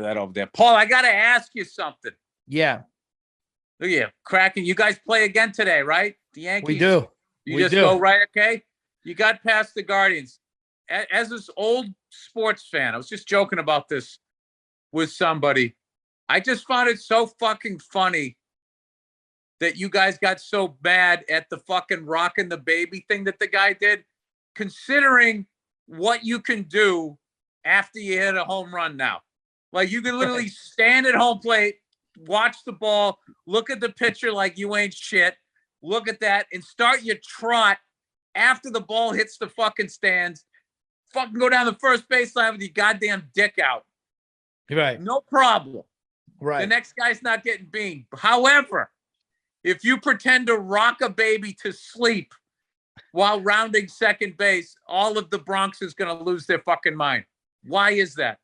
that over there. Paul, I got to ask you something. Yeah. Look at you, cracking. You guys play again today, right? The Yankees. We do. You just go right, okay? You got past the Guardians. As this old sports fan, I was just joking about this with somebody. I just found it so fucking funny that you guys got so mad at the fucking rocking the baby thing that the guy did, considering what you can do after you hit a home run now. Like, you can literally stand at home plate, watch the ball, look at the pitcher like you ain't shit, look at that, and start your trot after the ball hits the fucking stands. Fucking go down the first baseline with your goddamn dick out. Right. No problem. Right. The next guy's not getting beamed. However, if you pretend to rock a baby to sleep while rounding second base, all of the Bronx is going to lose their fucking mind. Why is that?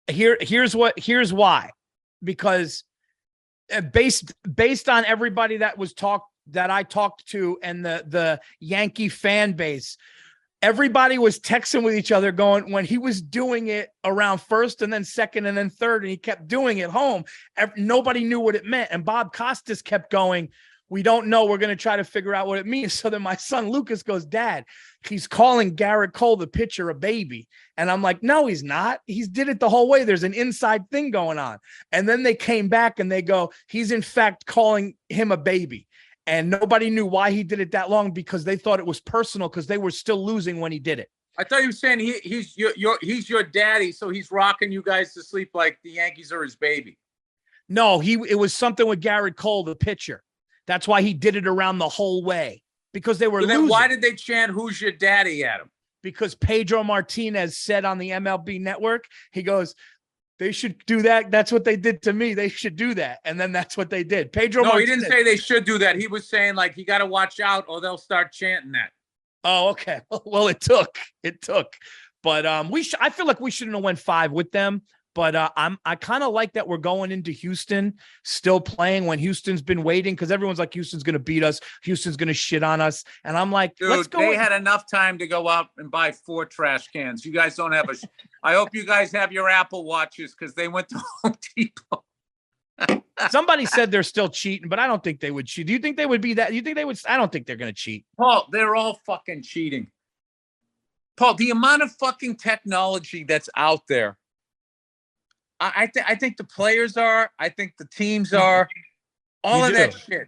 Here's why. Because based on everybody that I talked to and the Yankee fan base, everybody was texting with each other going, when he was doing it around first and then second and then third, and he kept doing it home, nobody knew what it meant. And Bob Costas kept going, we don't know. We're going to try to figure out what it means. So then my son Lucas goes, Dad, he's calling Garrett Cole, the pitcher, a baby. And I'm like, no, he's not. He's did it the whole way. There's an inside thing going on. And then they came back and they go, he's in fact calling him a baby. And nobody knew why he did it that long, because they thought it was personal because they were still losing when he did it. I thought you were saying he's your daddy, so he's rocking you guys to sleep like the Yankees are his baby. No, it was something with Garrett Cole, the pitcher. That's why he did it around the whole way, because they were losing. Then why did they chant "Who's your daddy" at him? Because Pedro Martinez said on the MLB Network, he goes, they should do that. That's what they did to me. They should do that. And then that's what they did. Pedro Martinez. He didn't say they should do that. He was saying, like, you got to watch out or they'll start chanting that. Oh, okay. Well, it took. But I feel like we shouldn't have went 5 with them. But I kind of like that we're going into Houston still playing when Houston's been waiting, because everyone's like, Houston's going to beat us. Houston's going to shit on us. And I'm like, dude, let's go. They had enough time to go out and buy 4 trash cans. You guys don't have I hope you guys have your Apple Watches, because they went to Home Depot. Somebody said they're still cheating, but I don't think they would cheat. Do you think they would be that? You think they would? I don't think they're going to cheat. Paul, they're all fucking cheating. Paul, the amount of fucking technology that's out there. I think the players are. I think the teams are. All of that shit.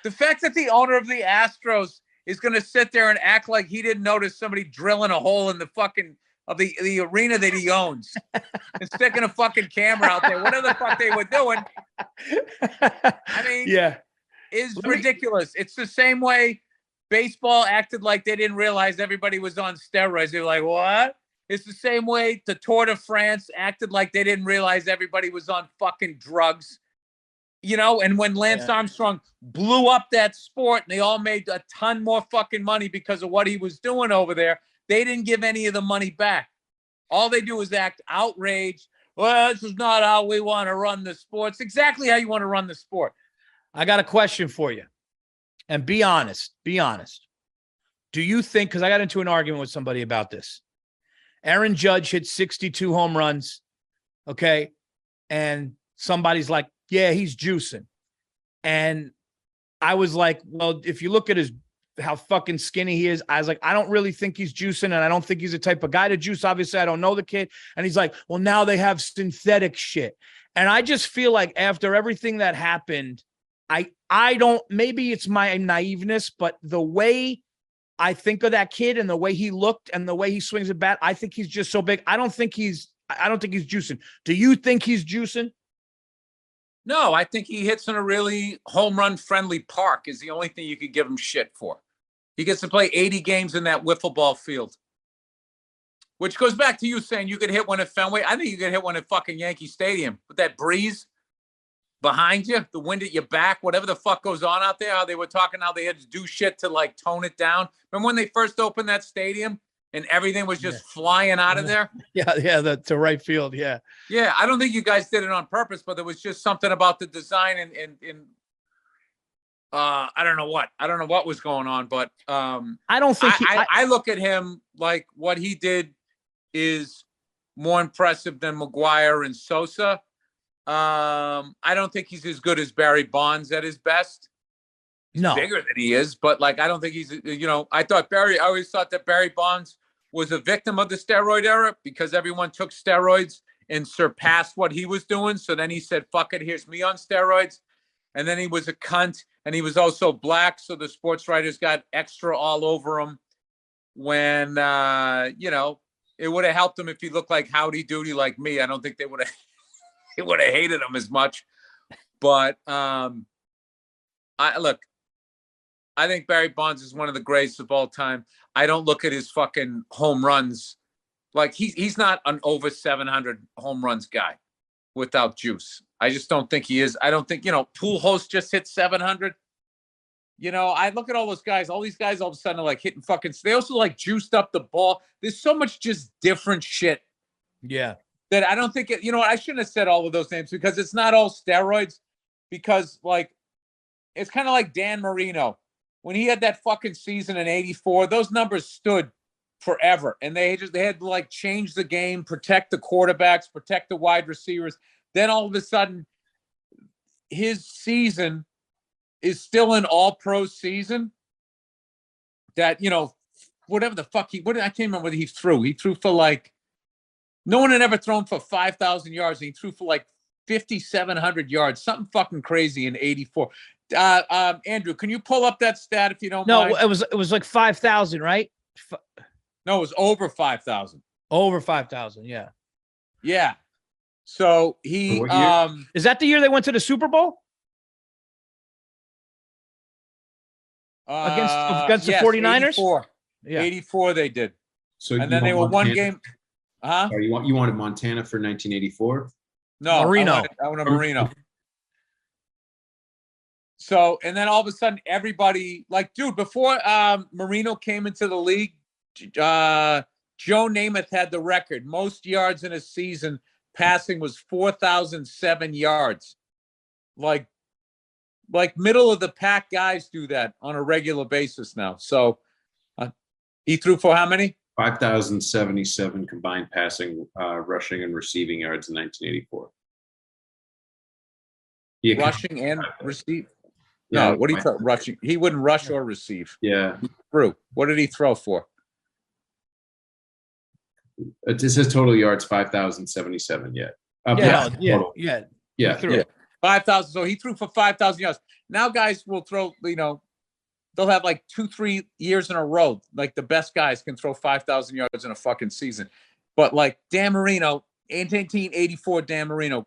The fact that the owner of the Astros is going to sit there and act like he didn't notice somebody drilling a hole in the fucking of the arena that he owns and sticking a fucking camera out there, whatever the fuck they were doing. I mean, yeah, is ridiculous. It's the same way baseball acted like they didn't realize everybody was on steroids. They were like, what? It's the same way the Tour de France acted like they didn't realize everybody was on fucking drugs. You know, and when Lance Armstrong blew up that sport and they all made a ton more fucking money because of what he was doing over there, they didn't give any of the money back. All they do is act outraged. Well, this is not how we want to run the sport. It's exactly how you want to run the sport. I got a question for you. And be honest. Be honest. Do you think, because I got into an argument with somebody about this, Aaron Judge hit 62 home runs, okay? And somebody's like, yeah, he's juicing. And I was like, well, if you look at how fucking skinny he is, I was like, I don't really think he's juicing, and I don't think he's the type of guy to juice. Obviously, I don't know the kid. And he's like, well, now they have synthetic shit. And I just feel like after everything that happened, I don't, maybe it's my naiveness, but the way I think of that kid and the way he looked and the way he swings a bat, I think he's just so big. I don't think he's juicing. Do you think he's juicing? No, I think he hits in a really home run friendly park is the only thing you could give him shit for. He gets to play 80 games in that wiffle ball field, which goes back to you saying you could hit one at Fenway. I think you could hit one at fucking Yankee Stadium with that breeze behind you, the wind at your back, whatever the fuck goes on out there. How they were talking, how they had to do shit to like tone it down. Remember when they first opened that stadium and everything was just flying out of there? Yeah, to right field, yeah. Yeah, I don't think you guys did it on purpose, but there was just something about the design and I don't know what was going on, but I don't think I look at him like what he did is more impressive than McGuire and Sosa. I don't think he's as good as Barry Bonds at his best. He's No. bigger than he is, but like I don't think he's. I always thought that Barry Bonds was a victim of the steroid era because everyone took steroids and surpassed what he was doing. So then he said, "Fuck it, here's me on steroids." And then he was a cunt, and he was also black, so the sports writers got extra all over him. When it would have helped him if he looked like Howdy Doody like me. I don't think they would have. It would have hated him as much. But I think Barry Bonds is one of the greatest of all time. I don't look at his fucking home runs. Like he's not an over 700 home runs guy without juice. I just don't think he is. I don't think, Pujols just hit 700. I look at all those guys, all these guys all of a sudden are like hitting fucking, they also like juiced up the ball. There's so much just different shit. Yeah. That I don't think I shouldn't have said all of those names because it's not all steroids, because like it's kind of like Dan Marino when he had that fucking season in '84. Those numbers stood forever, and they had to like change the game, protect the quarterbacks, protect the wide receivers. Then all of a sudden, his season is still an all-pro season. That whatever the fuck I can't remember what he threw. He threw for like. No one had ever thrown for 5,000 yards. And he threw for like 5,700 yards, something fucking crazy in '84. Andrew, can you pull up that stat if you don't mind? No, it was like 5,000, right? No, it was over 5,000. Over 5,000, yeah. Yeah. So he is that the year they went to the Super Bowl? Against the 49ers? 84. Yeah. 84 they did. So and then they were one game. Huh? You wanted Montana for 1984? No, Marino. I wanted Marino. So, and then all of a sudden, everybody, like, dude, before Marino came into the league, Joe Namath had the record. Most yards in a season passing was 4,007 yards. Like middle of the pack guys do that on a regular basis now. So he threw for how many? 5,077 combined passing, rushing, and receiving yards in 1984. Rushing and receive? No, Yeah, what did he throw? Rushing. He wouldn't rush or receive. Yeah. He threw. What did he throw for? It says total yards 5,077 yet. Yeah. Threw 5,000. So he threw for 5,000 yards. Now guys will throw, they'll have like 2-3 years in a row. Like the best guys can throw 5,000 yards in a fucking season. But like Dan Marino, 1984 Dan Marino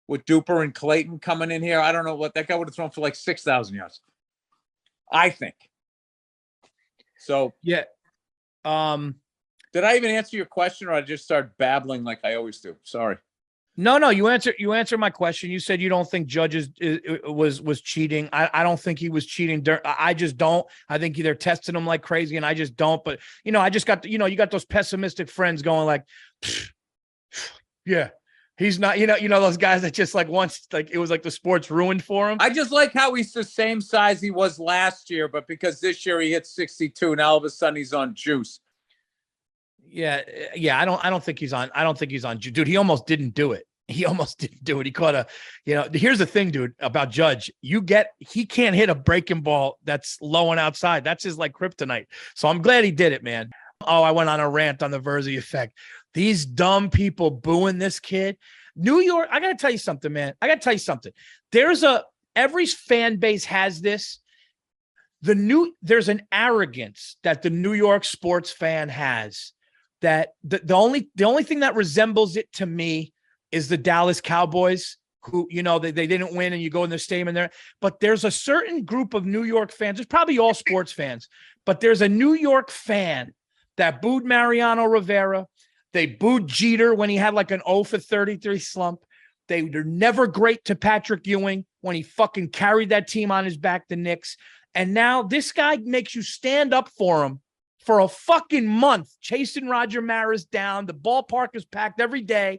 with Duper and Clayton coming in here. I don't know what that guy would have thrown for like 6,000 yards. I think. So yeah. Did I even answer your question or I just start babbling like I always do? Sorry. No, you answered my question. You said you don't think Judge was cheating. I don't think he was cheating. I just don't. I think they're testing him like crazy, and I just don't. But I just got you got those pessimistic friends going like, yeah, he's not. Those guys that just like once like it was like the sport's ruined for him. I just like how he's the same size he was last year, but because this year he hit 62, now all of a sudden he's on juice. Yeah. I don't think he's on. I don't think he's on. Dude, he almost didn't do it. He caught here's the thing, dude, about Judge. He can't hit a breaking ball that's low and outside. That's his like kryptonite. So I'm glad he did it, man. Oh, I went on a rant on the Verzi effect. These dumb people booing this kid. New York, I got to tell you something, man. Every fan base has this. There's an arrogance that the New York sports fan has that the only thing that resembles it to me is the Dallas Cowboys, who, they didn't win and you go in the stadium and there. But there's a certain group of New York fans, it's probably all sports fans, but there's a New York fan that booed Mariano Rivera. They booed Jeter when he had like an 0 for 33 slump. They're never great to Patrick Ewing when he fucking carried that team on his back, the Knicks. And now this guy makes you stand up for him for a fucking month, chasing Roger Maris down. The ballpark is packed every day.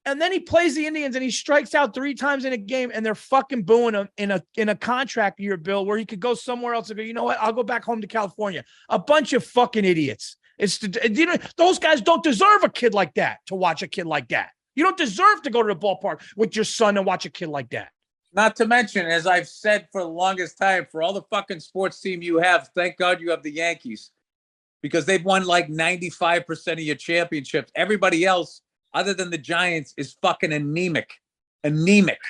And then he plays the Indians and he strikes out 3 times in a game and they're fucking booing him in a contract year, Bill, where he could go somewhere else and go, you know what? I'll go back home to California. A bunch of fucking idiots. Those guys don't deserve a kid like that, to watch a kid like that. You don't deserve to go to the ballpark with your son and watch a kid like that. Not to mention, as I've said for the longest time, for all the fucking sports team you have, thank God you have the Yankees, because they've won like 95% of your championships. Everybody else, other than the Giants, is fucking anemic. Anemic.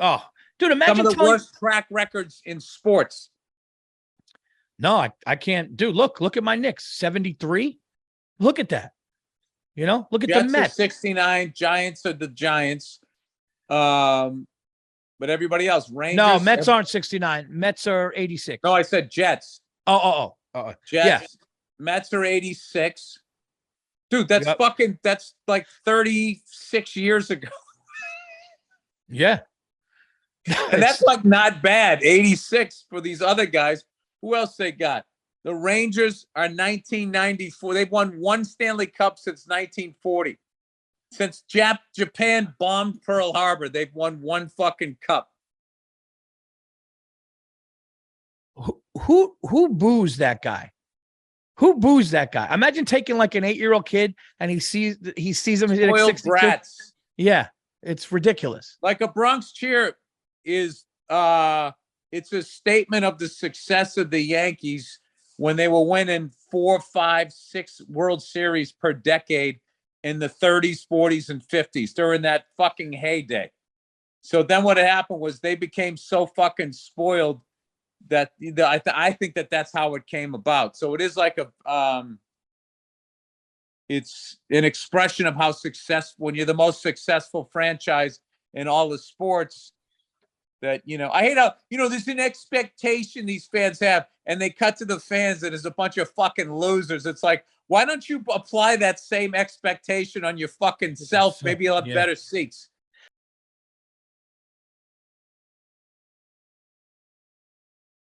Oh, dude, imagine some of the worst track records in sports. No, I can't. Dude, look at my Knicks, 73. Look at that. You know, look at Jets the Mets. Are 69, Giants are the Giants. But everybody else, Rangers. No, Mets aren't 69. Mets are 86. No, I said Jets. Oh. Jets. Yeah. Mets are 86. Dude, that's Yep. that's like 36 years ago. Yeah. And that's like not bad. 86 for these other guys. Who else they got? The Rangers are 1994. They've won one Stanley Cup since 1940. Since Japan bombed Pearl Harbor, they've won one fucking cup. Who boos that guy? Who boos that guy? Imagine taking like an 8-year-old kid and he sees him at Spoiled 62. brats. Yeah, it's ridiculous. Like a Bronx cheer is it's a statement of the success of the Yankees when they were winning 4, 5, 6 World Series per decade in the 30s, 40s, and 50s during that fucking heyday. So then what happened was they became so fucking spoiled that I think that's how it came about. So it is like it's an expression of how successful, when you're the most successful franchise in all the sports, that, I hate how, there's an expectation these fans have, and they cut to the fans that is a bunch of fucking losers. It's like, why don't you apply that same expectation on your fucking self? Maybe you'll have better seats.